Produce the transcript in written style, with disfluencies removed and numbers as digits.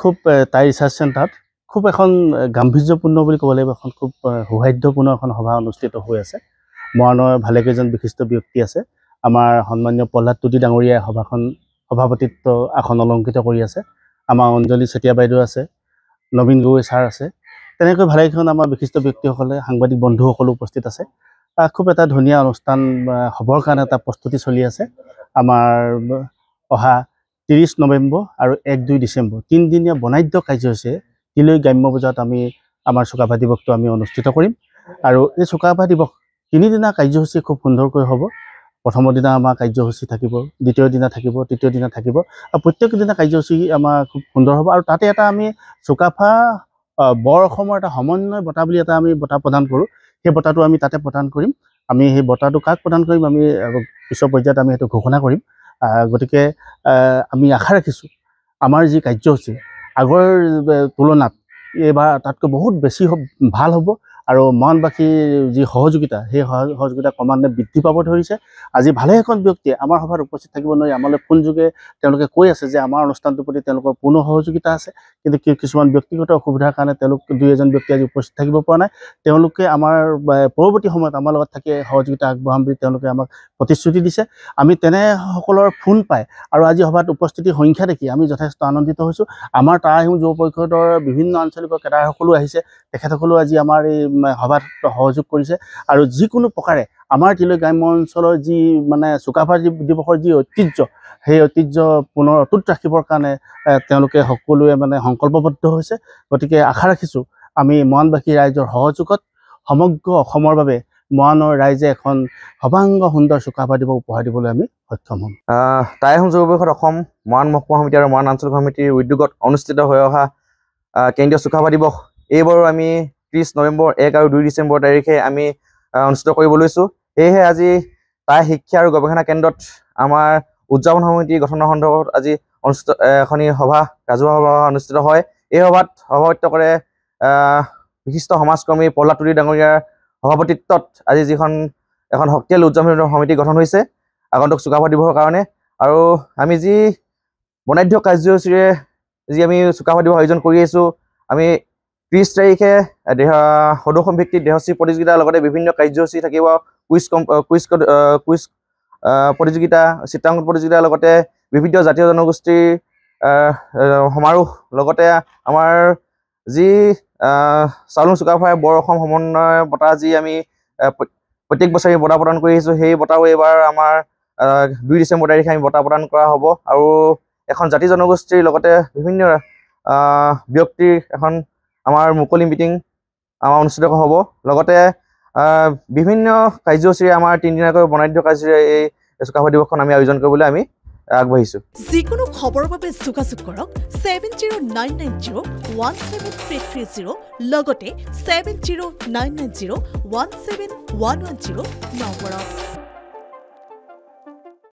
খুব তাই ৰিচাৰ্চ চেণ্টাৰত খুব এখন গাম্ভীৰ্যপূৰ্ণ বুলি ক'ব লাগিব, এখন খুব সৌহাৰ্দ্যপূৰ্ণ এখন সভা অনুষ্ঠিত হৈ আছে। মৰাণৰ ভালেকেইজন বিশিষ্ট ব্যক্তি আছে। আমাৰ সন্মানীয় প্ৰহ্লাদ তুতি ডাঙৰীয়াই সভাপতিত্ব আসন অলংকৃত কৰি আছে। আমাৰ অঞ্জলি চেতিয়া বাইদেউ আছে, নবীন গগৈ ছাৰ আছে, তেনেকৈ ভালেকেইখন আমাৰ বিশিষ্ট ব্যক্তিসকলে, সাংবাদিক বন্ধুসকলো উপস্থিত আছে। খুব এটা ধুনীয়া অনুষ্ঠান হ'বৰ কাৰণে এটা প্ৰস্তুতি চলি আছে। আমাৰ অহা 30 নৱেম্বৰ আৰু 1-2 ডিচেম্বৰ 3 দিনীয়া বনাঢ্য কাৰ্যসূচীৰে তিলৈ গ্ৰাম্য বজাৰত আমি আমাৰ চুকাফা দিৱসটো আমি অনুষ্ঠিত কৰিম। আৰু এই চুকাফা দিৱস 3 দিনা কাৰ্যসূচী খুব সুন্দৰকৈ হ'ব। প্ৰথমৰ দিনা আমাৰ কাৰ্যসূচী থাকিব, দ্বিতীয় দিনা থাকিব, তৃতীয় দিনা থাকিব, আৰু প্ৰত্যেক দিনা কাৰ্যসূচী আমাৰ খুব সুন্দৰ হ'ব। আৰু তাতে এটা আমি চুকাফা বৰ অসমৰ এটা সমন্বয় বঁটা বুলি এটা আমি বঁটা প্ৰদান কৰোঁ। সেই বঁটাটো আমি তাতে প্ৰদান কৰিম। আমি সেই বঁটাটো কাক প্ৰদান কৰিম আমি পিছৰ পৰ্যায়ত আমি সেইটো ঘোষণা কৰিম। গতিকে আমি আশা ৰাখিছোঁ আমাৰ যি কাৰ্যসূচী আগৰ তুলনাত এইবাৰ তাতকৈ বহুত বেছি ভাল হ'ব। আৰু মৰাণবাসীৰ যি সহযোগিতা, সেই সহযোগিতা ক্ৰমান্বয়ে বৃদ্ধি পাব ধৰিছে। আজি ভালেকেইখন ব্যক্তিয়ে আমাৰ সভাত উপস্থিত থাকিব নোৱাৰি আমালৈ ফোনযোগে তেওঁলোকে কৈ আছে যে আমাৰ অনুষ্ঠানটোৰ প্ৰতি তেওঁলোকৰ পূৰ্ণ সহযোগিতা আছে, কিন্তু কিছুমান ব্যক্তিগত অসুবিধাৰ কাৰণে তেওঁলোক 2-এজন ব্যক্তি আজি উপস্থিত থাকিব পৰা নাই। তেওঁলোকে আমাৰ পৰৱৰ্তী সময়ত আমাৰ লগত থাকি সহযোগিতা আগবঢ়াম বুলি তেওঁলোকে আমাক প্ৰতিশ্ৰুতি দিছে। আমি তেনেসকলৰ ফোন পাই আৰু আজি সভাত উপস্থিতিৰ সংখ্যা দেখি আমি যথেষ্ট আনন্দিত হৈছোঁ। আমাৰ তাৰাহিম যুৱ পৰিষদৰ বিভিন্ন আঞ্চলিক কেডাৰসকলো আহিছে, তেখেতসকলেও আজি আমাৰ এই সভাত সহযোগ কৰিছে। আৰু যিকোনো প্ৰকাৰে আমাৰ তিলৈ গ্ৰাম্য অঞ্চলৰ যি চুকাফা দিৱসৰ যি ঐতিহ্য, সেই ঐতিহ্য পুনৰ অটুট ৰাখিবৰ কাৰণে তেওঁলোকে সকলোৱে সংকল্পবদ্ধ হৈছে। গতিকে আশা ৰাখিছোঁ আমি মৰাণবাসী ৰাইজৰ সহযোগত সমগ্ৰ অসমৰ বাবে মৰাণৰ ৰাইজে এখন সৰ্বাংগ সুন্দৰ চুকাফা দিৱস উপহাৰ দিবলৈ আমি সক্ষম হ'ম। তাৰাহিম যুৱ পৰিষদ অসম, মৰাণ মহকুমা সমিতি আৰু মৰাণ আঞ্চলিক সমিতিৰ উদ্যোগত অনুষ্ঠিত হৈ অহা কেন্দ্ৰীয় চুকাফা দিৱস এইবাৰো আমি 30 নৱেম্বৰ 1 আৰু 2 ডিচেম্বৰ তাৰিখে আমি অনুষ্ঠিত কৰিব লৈছোঁ। সেয়েহে আজি তাই শিক্ষা আৰু গৱেষণা কেন্দ্ৰত আমাৰ উদযাপন সমিতি গঠনৰ সন্দৰ্ভত আজি অনুষ্ঠিত এখন সভা, ৰাজহুৱা সভা অনুষ্ঠিত হয়। এই সভাত সভাপতিত্ব কৰে বিশিষ্ট সমাজকৰ্মী প্ৰহ্লাদ তুতি ডাঙৰীয়াৰ সভাপতিত্বত আজি এখন শক্তিশালী উদযাপন সমিতি গঠন হৈছে আগন্তুক চুকাফা দিৱসৰ কাৰণে। আৰু আমি যি বনাঢ্য কাৰ্যসূচীৰে যি আমি চুকাফা দিৱস আয়োজন কৰি আহিছোঁ, আমি 30 তাৰিখে সদৌ ভিত্তিক দেহশ্ৰী প্ৰতিযোগিতাৰ লগতে বিভিন্ন কাৰ্যসূচী থাকিব। কুইজ প্ৰতিযোগিতা, চিত্ৰাংকন প্ৰতিযোগিতাৰ লগতে বিভিন্ন জাতীয় জনগোষ্ঠীৰ সমাৰোহ, লগতে আমাৰ যি চাউলুং চুকাফাৰ বৰ অসম সমন্বয় বঁটা যি আমি প্ৰত্যেক বছৰে বঁটা প্ৰদান কৰি আহিছোঁ, সেই বঁটাও এইবাৰ আমাৰ 2 ডিচেম্বৰ তাৰিখে আমি বঁটা প্ৰদান কৰা হ'ব। আৰু এখন জাতি জনগোষ্ঠীৰ লগতে বিভিন্ন ব্যক্তিৰ এখন আমাৰ মুকলি মিটিং আমাৰ অনুষ্ঠিত হ'ব। লগতে বিভিন্ন কাৰ্যসূচীৰে আমাৰ 3 দিনীয়াকৈ বনাঢ্য কাৰ্যসূচীৰে এই চুকাফা দিৱসখন আমি আয়োজন কৰিবলৈ আমি আগবাঢ়িছোঁ। যিকোনো খবৰৰ বাবে যোগাযোগ কৰক 7099017330 লগতে 7099017110 নম্বৰত।